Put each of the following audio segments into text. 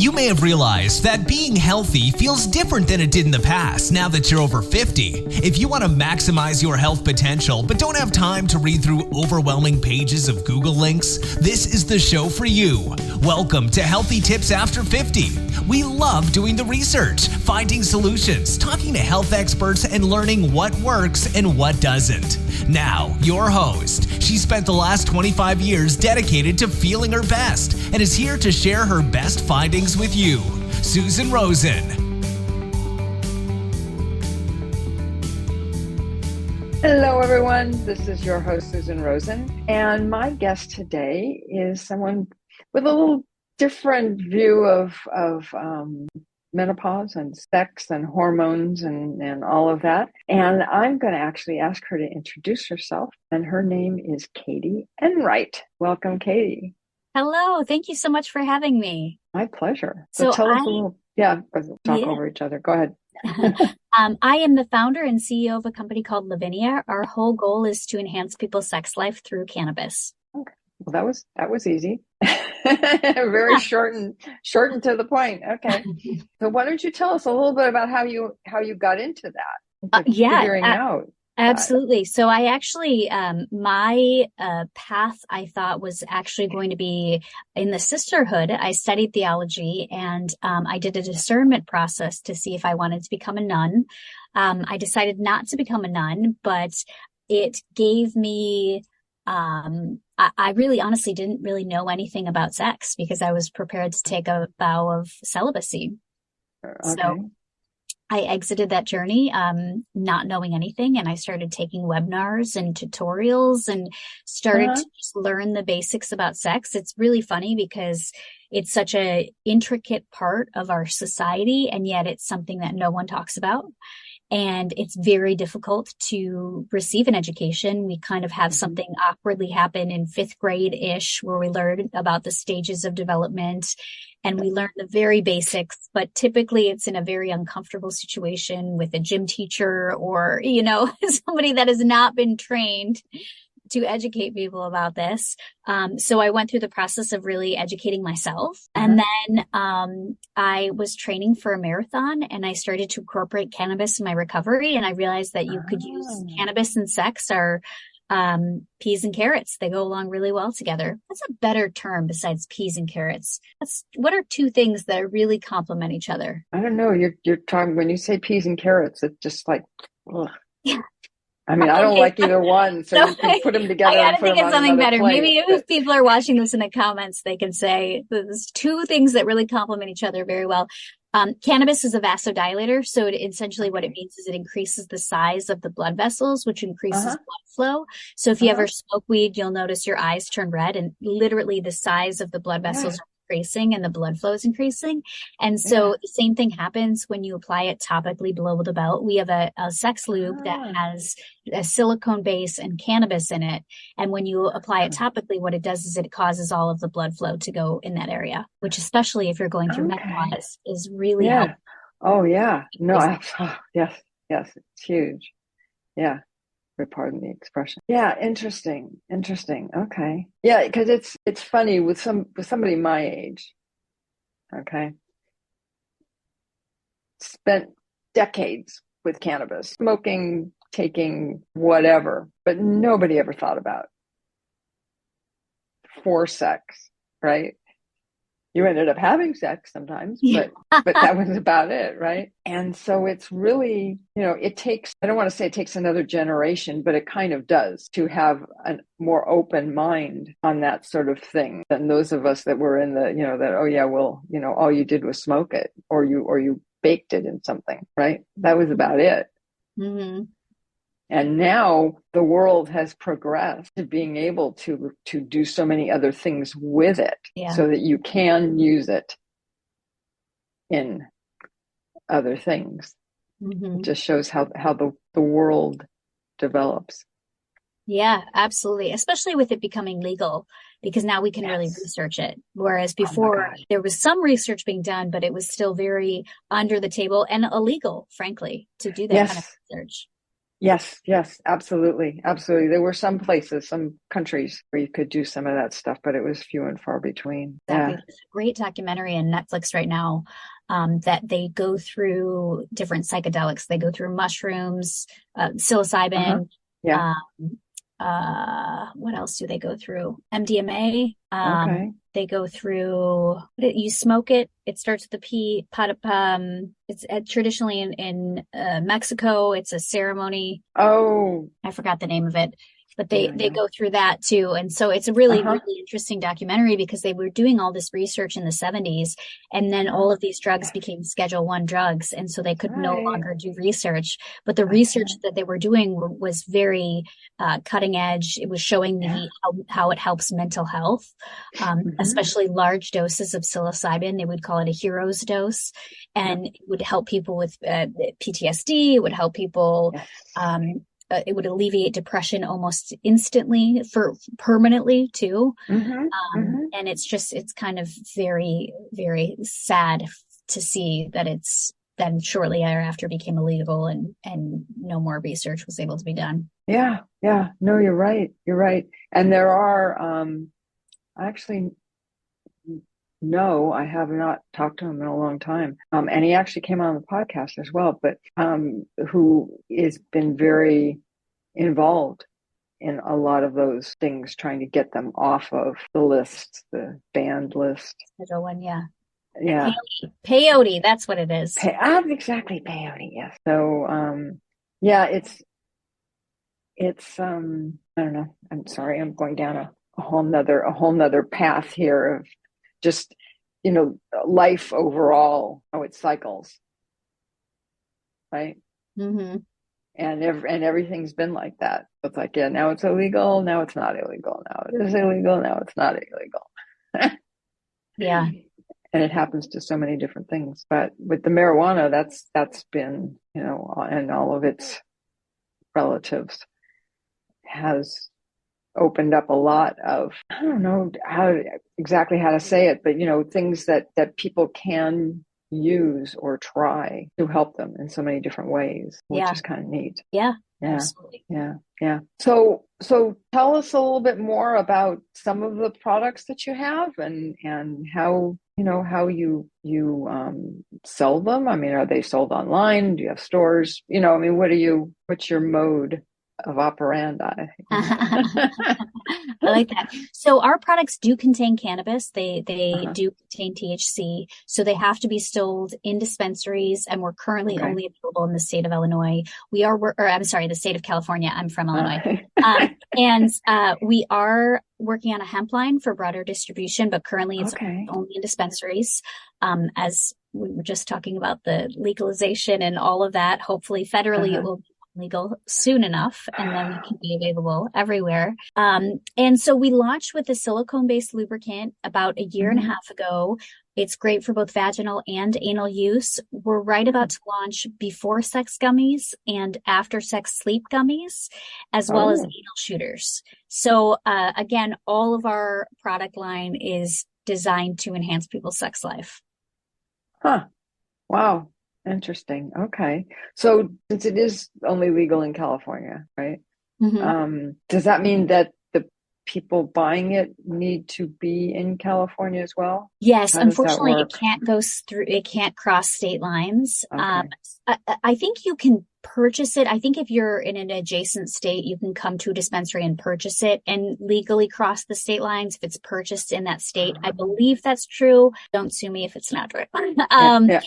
You may have realized that being healthy feels different than it did in the past now that you're over 50. If you want to maximize your health potential but don't have time to read through overwhelming pages of Google links, this is the show for you. Welcome to Healthy Tips After 50. We love doing the research, finding solutions, talking to health experts, and learning what works and what doesn't. Now, your host. She spent the last 25 years dedicated to feeling her best and is here to share her best findings with you, Susan Rosen. Hello, everyone. This is your host, Susan Rosen, and my guest today is someone with a little different view of menopause and sex and hormones and all of that. And I'm going to actually ask her to introduce herself, and her name is Katie Enright. Welcome, Katie. Hello. Thank you so much for having me. My pleasure. So tell us a little, over each other. Go ahead. I am the founder and CEO of a company called Lavinia. Our whole goal is to enhance people's sex life through cannabis. Okay. Well, that was easy. Very short and to the point. Okay. So why don't you tell us a little bit about how you got into that? Figuring out. Absolutely. So I actually, my path I thought was actually going to be in the sisterhood. I studied theology and I did a discernment process to see if I wanted to become a nun. I decided not to become a nun, but it gave me, I really honestly didn't really know anything about sex because I was prepared to take a vow of celibacy. Okay. So I exited that journey, not knowing anything. And I started taking webinars and tutorials and started to just learn the basics about sex. It's really funny because it's such a intricate part of our society. And yet it's something that no one talks about. And it's very difficult to receive an education. We kind of have something awkwardly happen in 5th grade-ish where we learn about the stages of development and we learn the very basics, but typically it's in a very uncomfortable situation with a gym teacher or, somebody that has not been trained to educate people about this. So I went through the process of really educating myself. And then I was training for a marathon and I started to incorporate cannabis in my recovery. And I realized that you could use cannabis and sex are peas and carrots. They go along really well together. That's a better term besides peas and carrots. What are two things that really complement each other? I don't know. You're talking, when you say peas and carrots, it's just like, ugh. Yeah. I mean, I don't like either one, so you can put them together. I gotta think of something better. Plate. Maybe if people are watching this in the comments, they can say there's two things that really complement each other very well. Cannabis is a vasodilator, so essentially what it means is it increases the size of the blood vessels, which increases blood flow. So if you ever smoke weed, you'll notice your eyes turn red, and literally the size of the blood vessels are increasing and the blood flow is increasing. And so the same thing happens when you apply it topically below the belt. We have a sex lube that has a silicone base and cannabis in it. And when you apply it topically, what it does is it causes all of the blood flow to go in that area, which especially if you're going through menopause is really helpful. Oh, yeah. No, yes, it's huge. Yeah. Pardon the expression. Yeah, interesting. Okay. Yeah, because it's funny with somebody my age. Okay. Spent decades with cannabis, smoking, taking whatever, but nobody ever thought about for sex, right? You ended up having sex sometimes, but that was about it, right? And so it's really, it takes, I don't want to say it takes another generation, but it kind of does to have a more open mind on that sort of thing than those of us that were in the, all you did was smoke it or you baked it in something, right? That was about it. Mm-hmm. And now the world has progressed to being able to do so many other things with it so that you can use it in other things. Mm-hmm. It just shows how the world develops. Yeah, absolutely. Especially with it becoming legal, because now we can really research it. Whereas before there was some research being done, but it was still very under the table and illegal, frankly, to do that kind of research. Yes, yes, absolutely. Absolutely. There were some places, some countries where you could do some of that stuff, but it was few and far between. Exactly. Yeah. There's a great documentary on Netflix right now that they go through different psychedelics. They go through mushrooms, Uh-huh. psilocybin, Yeah. um, what else do they go through? MDMA. Okay. They go through, you smoke it. It starts with a P, it's traditionally in Mexico. It's a ceremony. Oh, I forgot the name of it, but yeah, they yeah. go through that too. And so it's a really, Uh-huh. really interesting documentary because they were doing all this research in the 70s, and then Uh-huh. all of these drugs Yes. became Schedule One drugs. And so they could no Right. longer do research, but the research Okay. that they were doing was very cutting edge. It was showing Yeah. how it helps mental health, Mm-hmm. especially large doses of psilocybin. They would call it a hero's dose, Yep. and it would help people with PTSD. It would help people, Yes. it would alleviate depression almost instantly for permanently too. Mm-hmm. Mm-hmm. And it's kind of very, very sad to see that it's then shortly thereafter became illegal, and no more research was able to be done. Yeah. Yeah. No, you're right. You're right. And there are, actually, no, I have not talked to him in a long time. And he actually came on the podcast as well, but who has been very involved in a lot of those things, trying to get them off of the list, the banned list. Schedule One, yeah. Yeah. Peyote, that's what it is. Exactly, peyote, yes. So, yeah, it's, I don't know. I'm sorry, I'm going down a whole nother path here of just, life overall, how it cycles, right? Mm-hmm. And everything's been like that. It's like, yeah, now it's illegal, now it's not illegal, now it is illegal, now it's not illegal. Yeah. And it happens to so many different things. But with the marijuana, that's been, and all of its relatives, has opened up a lot of, I don't know exactly how to say it, but things that people can use or try to help them in so many different ways, which Yeah. is kind of neat. Yeah. Yeah. Absolutely. Yeah. Yeah. So tell us a little bit more about some of the products that you have, and how, how you sell them. I mean, are they sold online? Do you have stores? I mean, what's your mode of operandi? I like that. So our products do contain cannabis. They Uh-huh. do contain THC. So they have to be sold in dispensaries, and we're currently Okay. only available in the state of Illinois. I'm sorry, the state of California. I'm from Illinois. Uh, And we are working on a hemp line for broader distribution, but currently it's okay. only in dispensaries. As we were just talking about the legalization and all of that, hopefully federally it will be legal soon enough, and then we can be available everywhere. And so we launched with a silicone-based lubricant about a year and a half ago. It's great for both vaginal and anal use. We're right about to launch before sex gummies and after sex sleep gummies, as well as anal shooters. So again, all of our product line is designed to enhance people's sex life. Huh. Wow. Interesting. Okay. So since it is only legal in California, right? Mm-hmm. Does that mean that the people buying it need to be in California as well? Yes, How does that unfortunately, work? it can't cross state lines. Okay. I think you can purchase it. I think if you're in an adjacent state, you can come to a dispensary and purchase it and legally cross the state lines if it's purchased in that state. I believe that's true. Don't sue me if it's not true. Yeah.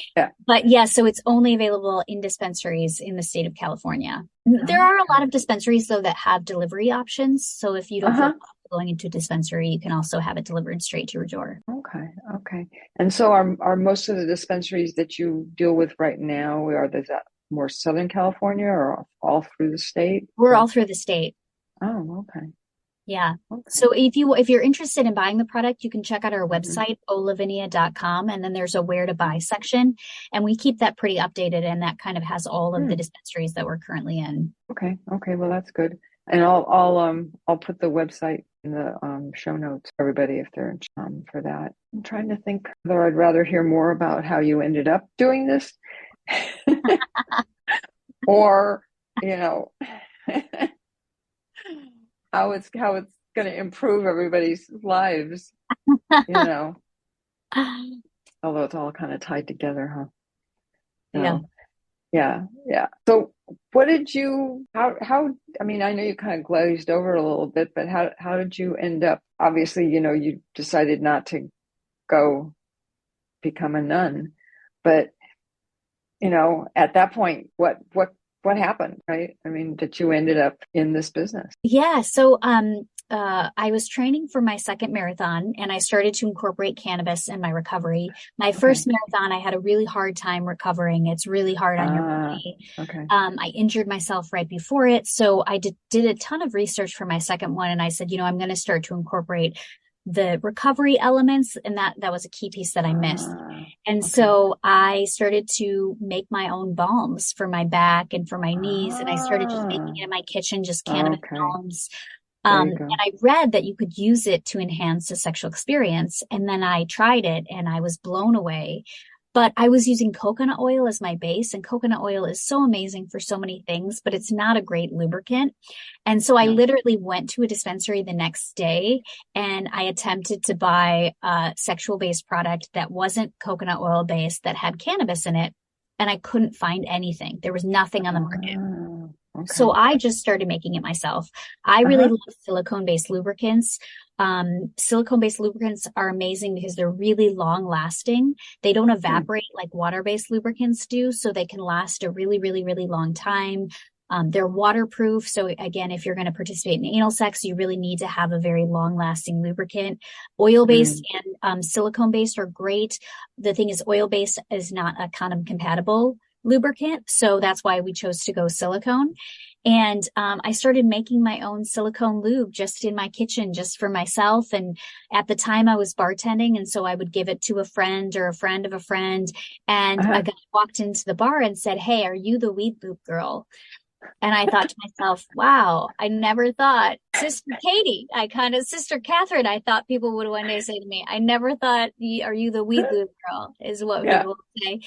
But yeah, so it's only available in dispensaries in the state of California. There are a lot of dispensaries though that have delivery options. So if you don't feel comfortable going into a dispensary, you can also have it delivered straight to your door. Okay. And so are most of the dispensaries that you deal with right now, is that more Southern California or all through the state? We're all through the state. Oh, okay. Yeah. Okay. So if you're interested in buying the product, you can check out our website, olavinia.com, and then there's a where to buy section. And we keep that pretty updated, and that kind of has all of the dispensaries that we're currently in. Okay. Well, that's good. And I'll put the website in the show notes for everybody if they're for that. I'm trying to think whether I'd rather hear more about how you ended up doing this or you know, how it's going to improve everybody's lives, you know, although it's all kind of tied together, huh? Yeah. So, yeah. So what did you, how, I mean, I know you kind of glazed over a little bit, but how did you end up, obviously, you know, you decided not to go become a nun, but, you know, at that point, what happened, right? I mean, that you ended up in this business? Yeah. So, I was training for my second marathon and I started to incorporate cannabis in my recovery. My first marathon, I had a really hard time recovering. It's really hard on your body. Okay. I injured myself right before it. So I did a ton of research for my second one. And I said, you know, I'm going to start to incorporate the recovery elements. And that was a key piece that I missed. And so I started to make my own balms for my back and for my knees. And I started just making it in my kitchen, just cannabis balms. And I read that you could use it to enhance a sexual experience. And then I tried it and I was blown away. But I was using coconut oil as my base, and coconut oil is so amazing for so many things, but it's not a great lubricant. And so I literally went to a dispensary the next day and I attempted to buy a sexual based product that wasn't coconut oil based that had cannabis in it. And I couldn't find anything. There was nothing on the market. So I just started making it myself. I really love silicone-based lubricants. Silicone-based lubricants are amazing because they're really long-lasting. They don't evaporate like water-based lubricants do, so they can last a really, really, really long time. They're waterproof. So again, if you're going to participate in anal sex, you really need to have a very long-lasting lubricant. Oil-based and silicone-based are great. The thing is, oil-based is not a condom-compatible lubricant. So that's why we chose to go silicone. And I started making my own silicone lube just in my kitchen, just for myself. And at the time I was bartending. And so I would give it to a friend or a friend of a friend. And a guy walked into the bar and said, "Hey, are you the weed lube girl?" And I thought to myself, wow, I never thought, Sister Katie, Sister Catherine, I thought people would one day say to me, I never thought, are you the weed lube girl, is what people would say.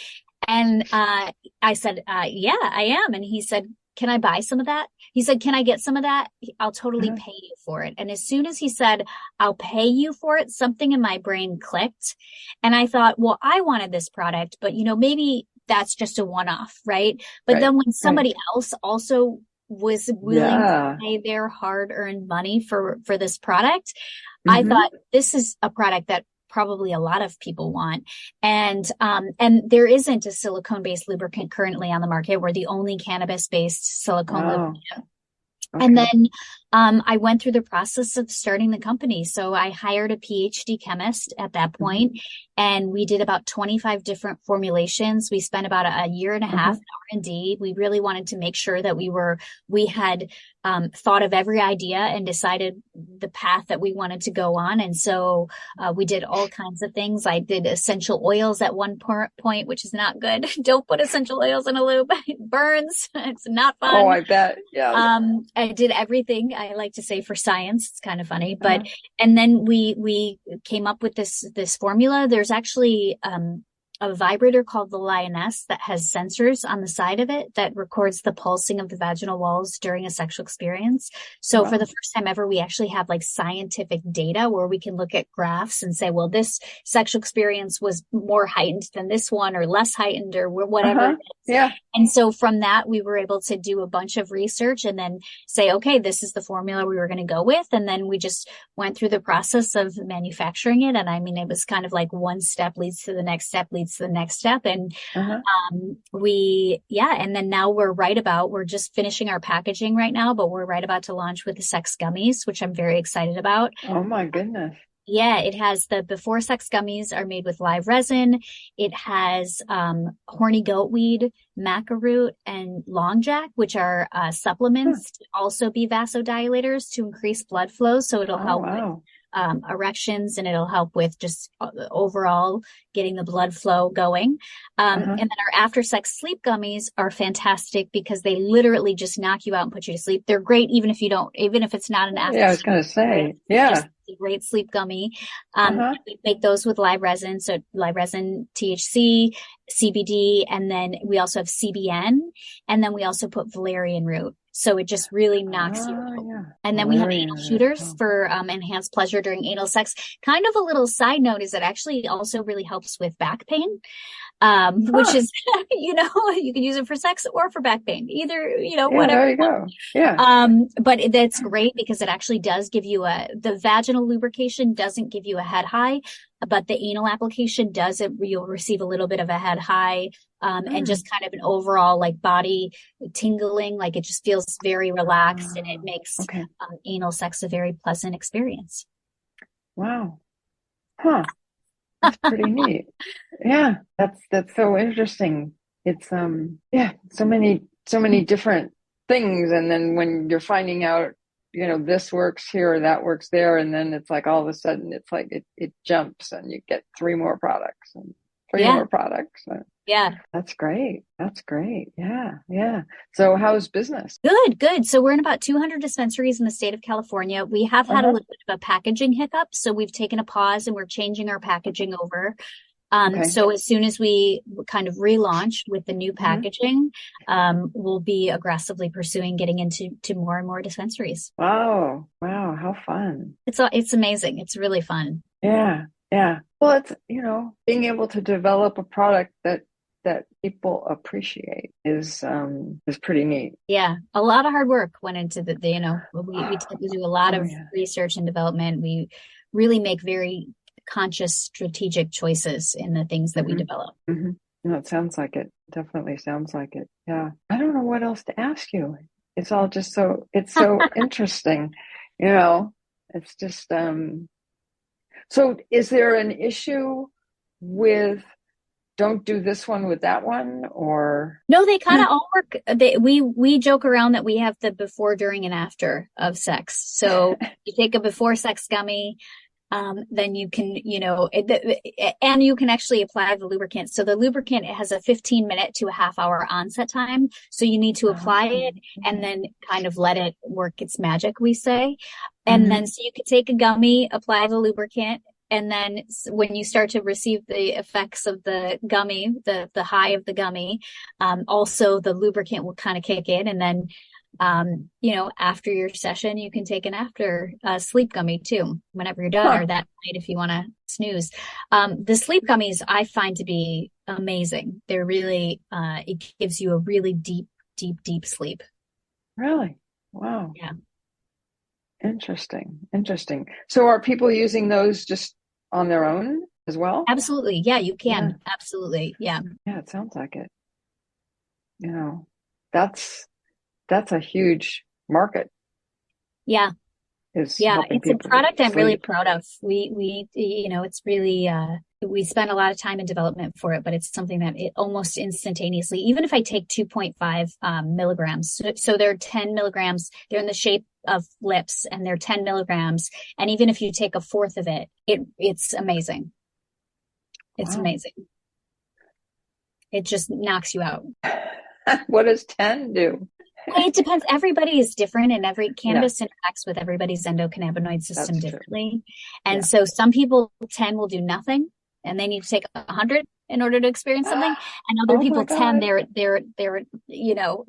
And I said, yeah, I am. And he said, can I buy some of that? He said, can I get some of that? I'll totally pay you for it. And as soon as he said, I'll pay you for it, something in my brain clicked. And I thought, well, I wanted this product, but you know, maybe that's just a one-off, right? But then when somebody else also was willing to pay their hard-earned money for this product, I thought this is a product that probably a lot of people want. And there isn't a silicone-based lubricant currently on the market. We're the only cannabis-based silicone lubricant. And then I went through the process of starting the company. So I hired a PhD chemist at that point, and we did about 25 different formulations. We spent about a year and a half in R&D. We really wanted to make sure that we had thought of every idea and decided the path that we wanted to go on. And so we did all kinds of things. I did essential oils at one point, which is not good. Don't put essential oils in a lube. It burns. It's not fun. Oh, I bet. Yeah. I did everything, I like to say, for science. It's kind of funny, but and then we came up with this formula. There's actually a vibrator called the Lioness that has sensors on the side of it that records the pulsing of the vaginal walls during a sexual experience. So for the first time ever, we actually have like scientific data where we can look at graphs and say, well, this sexual experience was more heightened than this one, or less heightened, or whatever. Yeah. And so from that, we were able to do a bunch of research and then say, okay, this is the formula we were going to go with. And then we just went through the process of manufacturing it. And I mean, it was kind of like one step leads to the next step leads to the next step. And and then now we're just finishing our packaging right now, but we're right about to launch with the sex gummies, which I'm very excited about. Oh my goodness. Yeah, it has the before sex gummies are made with live resin. It has horny goat weed, maca root, and long jack, which are supplements to also be vasodilators to increase blood flow. So it'll help with erections, and it'll help with just overall getting the blood flow going. And then our after sex sleep gummies are fantastic because they literally just knock you out and put you to sleep. They're great even if it's not an after. Yeah, I was going to say, a great sleep gummy. Uh-huh. We make those with live resin. So live resin, THC, CBD, and then we also have CBN. And then we also put valerian root. So it just really knocks you out. Yeah. And then we have Valerian anal root. shooters for enhanced pleasure during anal sex. Kind of a little side note is it actually also really helps with back pain, which is, you can use it for sex or for back pain, either, whatever. There you go. Yeah. But that's great because it actually does give you the vaginal lubrication doesn't give you a head high, but the anal application does it. You'll receive a little bit of a head high, and just kind of an overall like body tingling, like it just feels very relaxed and it makes anal sex a very pleasant experience. Wow. Huh. That's pretty neat. Yeah. That's so interesting. It's, so many different things. And then when you're finding out, this works here or that works there. And then it's like, all of a sudden it's like, it jumps and you get 3 more products and 3 more products. Yeah. That's great. That's great. Yeah. Yeah. So how's business? Good. So we're in about 200 dispensaries in the state of California. We have had a little bit of a packaging hiccup. So we've taken a pause and we're changing our packaging over. So as soon as we kind of relaunch with the new packaging, we'll be aggressively pursuing getting into more and more dispensaries. Wow. How fun. It's amazing. It's really fun. Yeah. Yeah. Well, it's, being able to develop a product that people appreciate is pretty neat. Yeah. A lot of hard work went into we tend to do a lot of research and development. We really make very conscious strategic choices in the things that we develop. Mm-hmm. No, it sounds like it. Definitely sounds like it. Yeah. I don't know what else to ask you. It's all just so interesting. It's just, so is there an issue with don't do this one with that one, or? No, they kind of all work. We joke around that we have the before, during, and after of sex. So you take a before sex gummy, then you can, and you can actually apply the lubricant. So the lubricant, it has a 15-minute to a half-hour onset time. So you need to apply it and then kind of let it work its magic, we say. And then, so you could take a gummy, apply the lubricant, and then when you start to receive the effects of the gummy, the high of the gummy, also the lubricant will kind of kick in. And then, after your session, you can take an after sleep gummy too, whenever you're done, or that night if you want to snooze. The sleep gummies I find to be amazing. They're really, it gives you a really deep sleep. Really? Wow. Yeah. Interesting. So are people using those just on their own as well? Absolutely. Yeah, you can. Yeah. Absolutely. Yeah. Yeah, it sounds like it. That's a huge market. Yeah. It's a product I'm really proud of. We it's really, we spend a lot of time in development for it, but it's something that it almost instantaneously, even if I take 2.5 milligrams, so they're 10 milligrams, they're in the shape of lips and they're 10 milligrams. And even if you take a fourth of it, it's amazing. It's amazing. It just knocks you out. What does 10 do? It depends. Everybody is different, and every cannabis interacts with everybody's endocannabinoid system differently. And so some people 10 will do nothing, and they need to take 100 in order to experience something. And other people 10, they're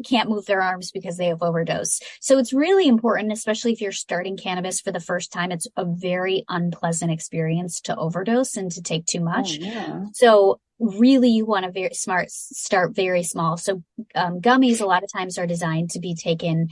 can't move their arms because they have overdose. So it's really important, especially if you're starting cannabis for the first time. It's a very unpleasant experience to overdose and to take too much. So really you want to start very small. So gummies a lot of times are designed to be taken,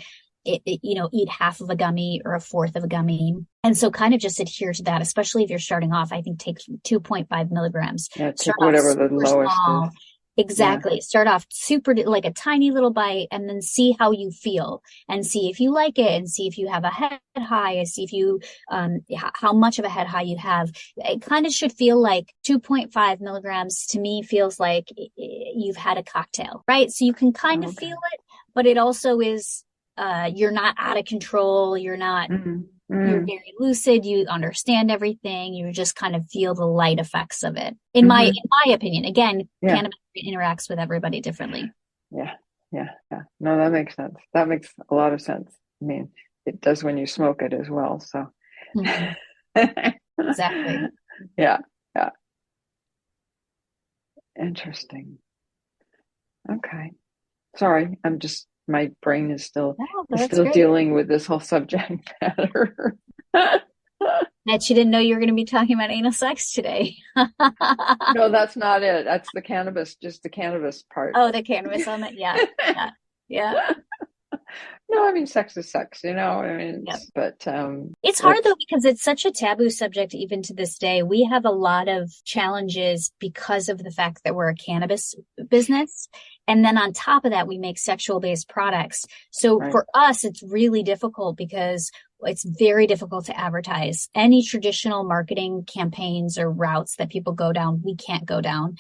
eat half of a gummy or a fourth of a gummy. And so kind of just adhere to that, especially if you're starting off. I think take 2.5 milligrams. Yeah, take whatever the lowest is. Exactly. Yeah. Start off super, like a tiny little bite, and then see how you feel and see if you like it, and see if you have a head high, and see if you, how much of a head high you have. It kind of should feel like 2.5 milligrams to me feels like you've had a cocktail, right? So you can kind of feel it, but it also is, you're not out of control. You're not, you're very lucid. You understand everything. You just kind of feel the light effects of it. In my opinion, again, cannabis interacts with everybody differently. Yeah. No, that makes sense. That makes a lot of sense. I mean, it does when you smoke it as well. So Exactly. Yeah. Yeah. Interesting. Okay. Sorry, my brain is still No, that's great. dealing with this whole subject matter. That you didn't know you were going to be talking about anal sex today. No, that's not it. That's the cannabis, just the cannabis part. Oh, the cannabis element. Yeah. Yeah. Yeah. No, I mean, sex is sex, I mean, Yep. It's hard though, because it's such a taboo subject even to this day. We have a lot of challenges because of the fact that we're a cannabis business. And then on top of that, we make sexual based products. So right. for us, it's really difficult because it's very difficult to advertise. Any traditional marketing campaigns or routes that people go down, we can't go down.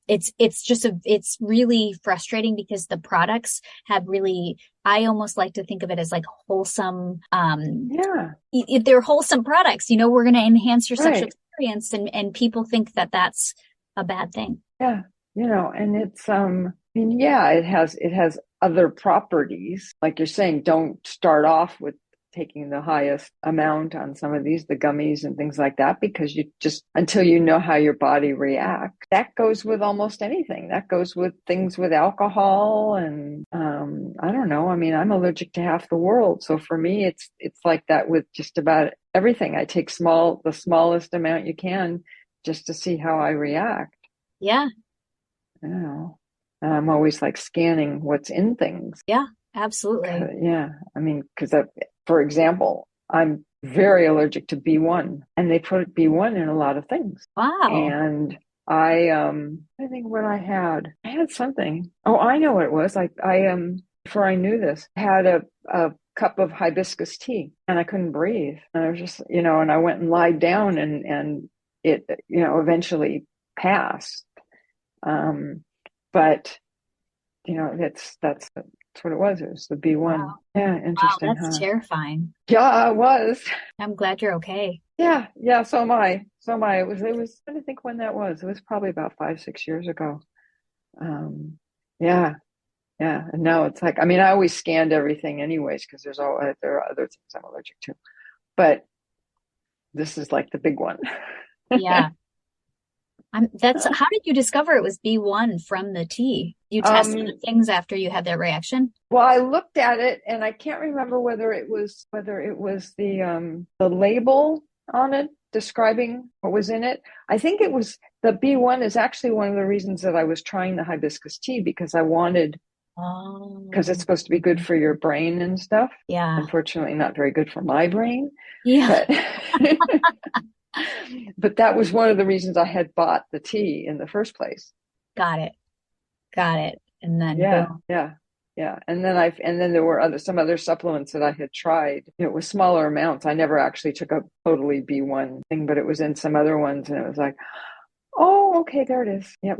It's really frustrating because the products have really, I almost like to think of it as like wholesome, if they're wholesome products, we're going to enhance your sexual experience, and people think that that's a bad thing. Yeah. And it's, it has other properties. Like you're saying, don't start off with taking the highest amount on some of these, the gummies and things like that, because you just, until you know how your body reacts. That goes with almost anything. That goes with things with alcohol and, I don't know. I mean, I'm allergic to half the world. So for me, it's like that with just about everything. I take the smallest amount you can just to see how I react. Yeah. And I'm always like scanning what's in things. Yeah, absolutely. Yeah. I mean, because for example, I'm very allergic to B1, and they put B1 in a lot of things. Wow. And I think what I had something. Oh, I know what it was. Before I knew this, had a cup of hibiscus tea, and I couldn't breathe. And I was just, and I went and lied down, and it, eventually passed. But that's what it was. It was the B1. Wow. Yeah, interesting. Wow, that's terrifying. Yeah, it was. I'm glad you're okay. Yeah, so am I. It was I'm trying to think when that was. It was probably about 5-6 years ago. Yeah. And now it's like, I mean, I always scanned everything anyways, because there are other things I'm allergic to. But this is like the big one. Yeah. How did you discover it was B1 from the tea? You tested things after you had that reaction? Well, I looked at it, and I can't remember whether it was the label on it describing what was in it. I think it was the B1 is actually one of the reasons that I was trying the hibiscus tea, because I wanted, because it's supposed to be good for your brain and stuff. Yeah. Unfortunately, not very good for my brain. Yeah. But that was one of the reasons I had bought the tea in the first place. Got it. And then yeah. And then there were some other supplements that I had tried. It was smaller amounts. I never actually took a totally B1 thing, but it was in some other ones, and it was like, oh, okay, there it is. Yep.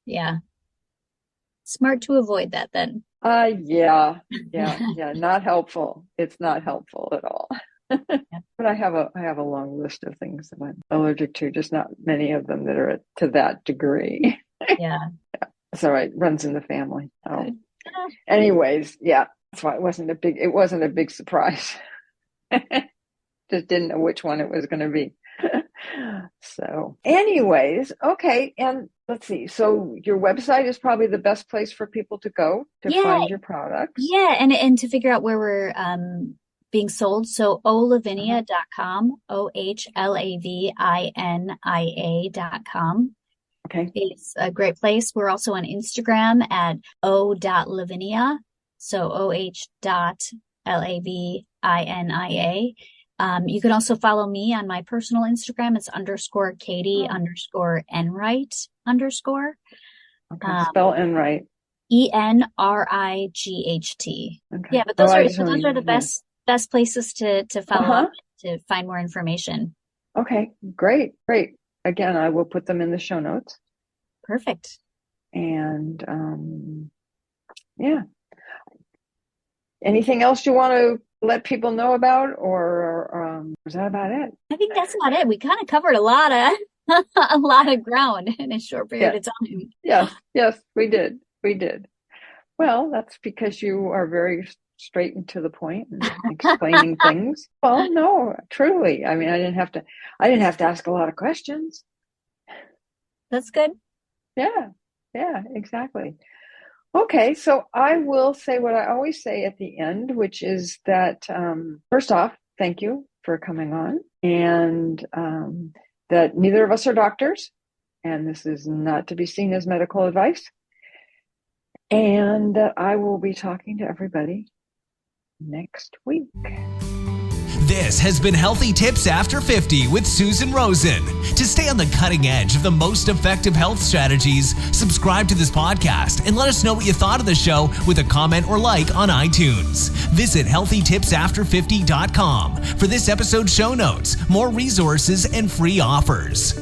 Yeah. Smart to avoid that then. Yeah. Not helpful. It's not helpful at all. But I have a long list of things that I'm allergic to, just not many of them that are to that degree. Yeah. So it runs in the family. Oh. Anyways, yeah. That's why it wasn't a big surprise. Just didn't know which one it was going to be. So anyways, okay. And let's see. So your website is probably the best place for people to go to find your products. Yeah. And to figure out where we're being sold. So olavinia.com, OHLAVINIA.com. Okay. It's a great place. We're also on Instagram at o.lavinia. So OH.LAVINIA. You can also follow me on my personal Instagram. It's _Katie _Enright _. Okay. Spell Enright. ENRIGHT. Okay. Yeah, but those are the best places to follow up, to find more information. Okay, great. Again, I will put them in the show notes. Perfect. And yeah. Anything else you want to let people know about, or is that about it? I think that's about it. We kind of covered a lot of ground in a short period of time. Yes, we did. Well, that's because you are very straight and to the point and explaining things. Well, no, truly. I mean, I didn't have to ask a lot of questions. That's good. Yeah, exactly. Okay, so I will say what I always say at the end, which is that, first off, thank you for coming on, and that neither of us are doctors, and this is not to be seen as medical advice, and that I will be talking to everybody next week. This has been Healthy Tips After 50 with Susan Rosen. To stay on the cutting edge of the most effective health strategies, subscribe to this podcast and let us know what you thought of the show with a comment or like on iTunes. Visit healthytipsafter50.com for this episode's show notes, more resources, and free offers.